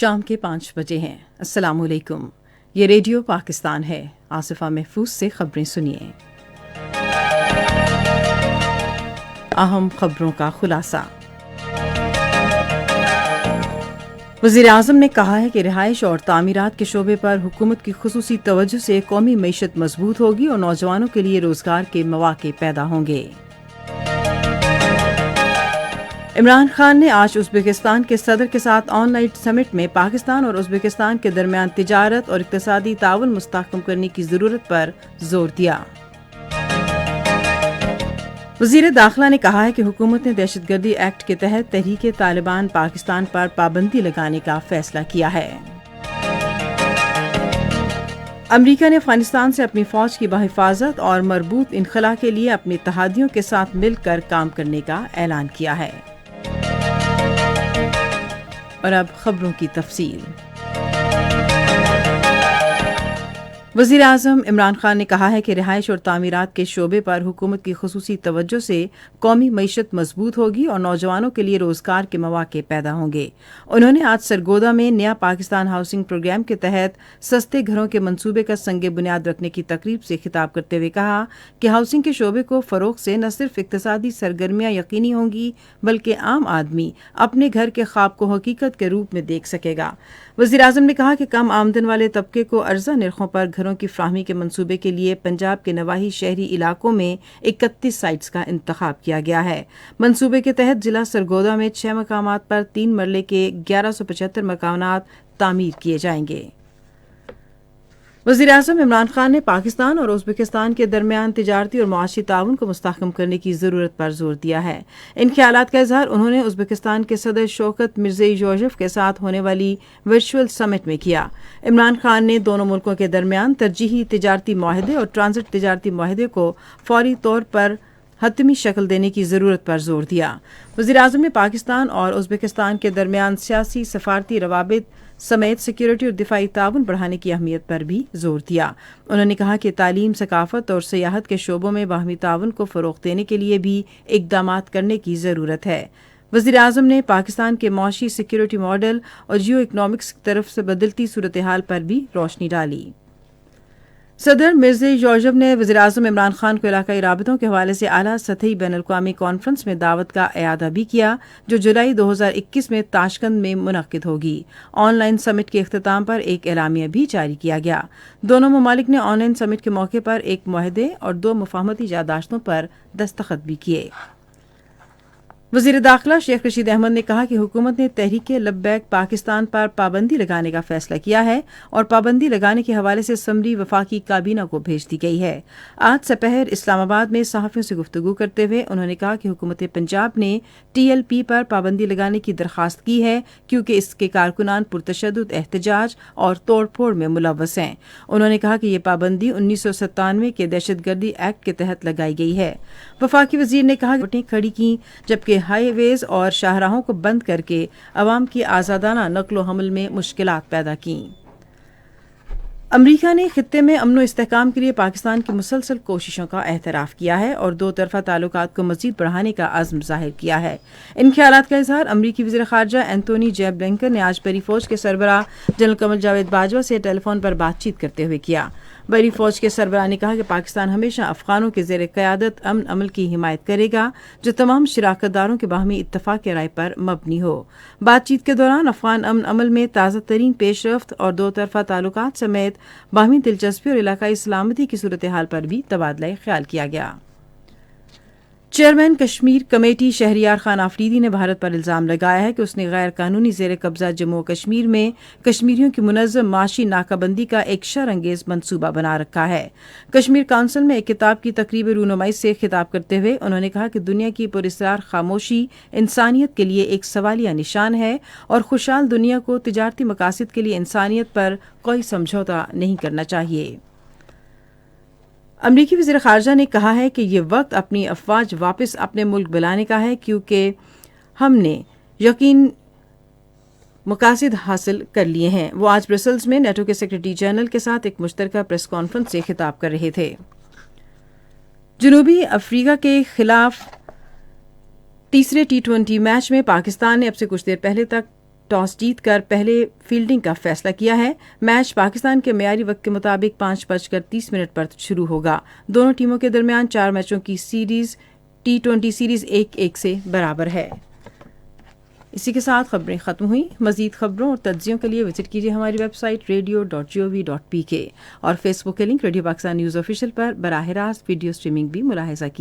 شام کے 5 بجے ہیں۔ السلام علیکم، یہ ریڈیو پاکستان ہے۔ آصفہ محفوظ سے خبریں سنیے۔ اہم خبروں کا خلاصہ۔ وزیر اعظم نے کہا ہے کہ رہائش اور تعمیرات کے شعبے پر حکومت کی خصوصی توجہ سے قومی معیشت مضبوط ہوگی اور نوجوانوں کے لیے روزگار کے مواقع پیدا ہوں گے۔ عمران خان نے آج ازبکستان کے صدر کے ساتھ آن لائن سمٹ میں پاکستان اور ازبکستان کے درمیان تجارت اور اقتصادی تعاون مستحکم کرنے کی ضرورت پر زور دیا۔ وزیر داخلہ نے کہا ہے کہ حکومت نے دہشت گردی ایکٹ کے تحت تحریک طالبان پاکستان پر پابندی لگانے کا فیصلہ کیا ہے۔ امریکہ نے افغانستان سے اپنی فوج کی بحفاظت اور مربوط انخلا کے لیے اپنے اتحادیوں کے ساتھ مل کر کام کرنے کا اعلان کیا ہے۔ اور اب خبروں کی تفصیل۔ وزیر اعظم عمران خان نے کہا ہے کہ رہائش اور تعمیرات کے شعبے پر حکومت کی خصوصی توجہ سے قومی معیشت مضبوط ہوگی اور نوجوانوں کے لیے روزگار کے مواقع پیدا ہوں گے۔ انہوں نے آج سرگودا میں نیا پاکستان ہاؤسنگ پروگرام کے تحت سستے گھروں کے منصوبے کا سنگ بنیاد رکھنے کی تقریب سے خطاب کرتے ہوئے کہا کہ ہاؤسنگ کے شعبے کو فروغ سے نہ صرف اقتصادی سرگرمیاں یقینی ہوں گی بلکہ عام آدمی اپنے گھر کے خواب کو حقیقت کے روپ میں دیکھ سکے گا۔ وزیر اعظم نے کہا کہ کم آمدن والے طبقے کو ارزاں نرخوں پر گھروں کی فراہمی کے منصوبے کے لیے پنجاب کے نواحی شہری علاقوں میں 31 سائٹس کا انتخاب کیا گیا ہے۔ منصوبے کے تحت ضلع سرگودا میں 6 مقامات پر 3 مرلے کے 1175 مکانات تعمیر کیے جائیں گے۔ وزیر اعظم عمران خان نے پاکستان اور ازبکستان کے درمیان تجارتی اور معاشی تعاون کو مستحکم کرنے کی ضرورت پر زور دیا ہے۔ ان خیالات کا اظہار انہوں نے ازبکستان کے صدر شوکت مرزیویف کے ساتھ ہونے والی ورچوئل سمٹ میں کیا۔ عمران خان نے دونوں ملکوں کے درمیان ترجیحی تجارتی معاہدے اور ٹرانزٹ تجارتی معاہدے کو فوری طور پر حتمی شکل دینے کی ضرورت پر زور دیا۔ وزیر اعظم نے پاکستان اور ازبکستان کے درمیان سیاسی سفارتی روابط سمیت سیکورٹی اور دفاعی تعاون بڑھانے کی اہمیت پر بھی زور دیا۔ انہوں نے کہا کہ تعلیم، ثقافت اور سیاحت کے شعبوں میں باہمی تعاون کو فروغ دینے کے لیے بھی اقدامات کرنے کی ضرورت ہے۔ وزیر اعظم نے پاکستان کے معاشی سیکورٹی ماڈل اور جیو اکنامکس کی طرف سے بدلتی صورتحال پر بھی روشنی ڈالی۔ صدر مرزیویف نے وزیر اعظم عمران خان کو علاقائی رابطوں کے حوالے سے اعلیٰ سطحی بین الاقوامی کانفرنس میں دعوت کا اعادہ بھی کیا جو جولائی 2021 میں تاشقند میں منعقد ہوگی۔ آن لائن سمٹ کے اختتام پر ایک اعلامیہ بھی جاری کیا گیا۔ دونوں ممالک نے آن لائن سمٹ کے موقع پر ایک معاہدے اور 2 مفاہمتی یادداشتوں پر دستخط بھی کیے۔ وزیر داخلہ شیخ رشید احمد نے کہا کہ حکومت نے تحریک لبیک پاکستان پر پابندی لگانے کا فیصلہ کیا ہے اور پابندی لگانے کے حوالے سے سمری وفاقی کابینہ کو بھیج دی گئی ہے۔ آج سپہر اسلام آباد میں صحافیوں سے گفتگو کرتے ہوئے انہوں نے کہا کہ حکومت پنجاب نے TLP پر پابندی لگانے کی درخواست کی ہے کیونکہ اس کے کارکنان پرتشدد احتجاج اور توڑ پھوڑ میں ملوث ہیں۔ انہوں نے کہا کہ یہ پابندی 1997 کے دہشت گردی ایکٹ کے تحت لگائی گئی ہے۔ وفاقی وزیر نے کہا کہ کھڑی کی جبکہ ہائی ویز اور شاہراہوں کو بند کر کے عوام کی آزادانہ نقل و حمل میں مشکلات پیدا کیں۔ امریکہ نے خطے میں امن و استحکام کے لیے پاکستان کی مسلسل کوششوں کا اعتراف کیا ہے اور 2 طرفہ تعلقات کو مزید بڑھانے کا عزم ظاہر کیا ہے۔ ان خیالات کا اظہار امریکی وزیر خارجہ اینتھونی جے بلنکن نے آج بحری فوج کے سربراہ جنرل قمر جاوید باجوہ سے ٹیلی فون پر بات چیت کرتے ہوئے کیا۔ بحری فوج کے سربراہ نے کہا کہ پاکستان ہمیشہ افغانوں کے زیر قیادت امن عمل کی حمایت کرے گا جو تمام شراکت داروں کے باہمی اتفاق رائے پر مبنی ہو۔ بات چیت کے دوران افغان امن عمل میں تازہ ترین پیش رفت اور 2 طرفہ تعلقات سمیت باہمی دلچسپی اور علاقائی سلامتی کی صورتحال پر بھی تبادلہ خیال کیا گیا۔ چیئرمین کشمیر کمیٹی شہریار خان آفریدی نے بھارت پر الزام لگایا ہے کہ اس نے غیر قانونی زیر قبضہ جموں و کشمیر میں کشمیریوں کی منظم معاشی ناکہ بندی کا ایک شر انگیز منصوبہ بنا رکھا ہے۔ کشمیر کونسل میں ایک کتاب کی تقریب رونمائی سے خطاب کرتے ہوئے انہوں نے کہا کہ دنیا کی پراسرار خاموشی انسانیت کے لیے ایک سوالیہ نشان ہے اور خوشحال دنیا کو تجارتی مقاصد کے لیے انسانیت پر کوئی سمجھوتا نہیں کرنا چاہیے۔ امریکی وزیر خارجہ نے کہا ہے کہ یہ وقت اپنی افواج واپس اپنے ملک بلانے کا ہے کیونکہ ہم نے یقین مقاصد حاصل کر لیے ہیں۔ وہ آج برسلز میں نیٹو کے سیکرٹری جنرل کے ساتھ ایک مشترکہ پریس کانفرنس سے خطاب کر رہے تھے۔ جنوبی افریقہ کے خلاف تیسرے T20 میچ میں پاکستان نے اب سے کچھ دیر پہلے تک ٹاس جیت کر پہلے فیلڈنگ کا فیصلہ کیا ہے۔ میچ پاکستان کے معیاری وقت کے مطابق 5:30 پر شروع ہوگا۔ دونوں ٹیموں کے درمیان 4 میچوں کی سیریز T20 سیریز 1-1 سے برابر ہے۔ اسی کے ساتھ خبریں ختم ہوئیں۔ مزید خبروں اور تجزیوں کے لیے وزٹ کیجیے ہماری ویب سائٹ radio.gov.pk اور فیس بک کے link radio Pakistan news official پر براہ راست ویڈیو سٹریمنگ بھی ملاحظہ کی۔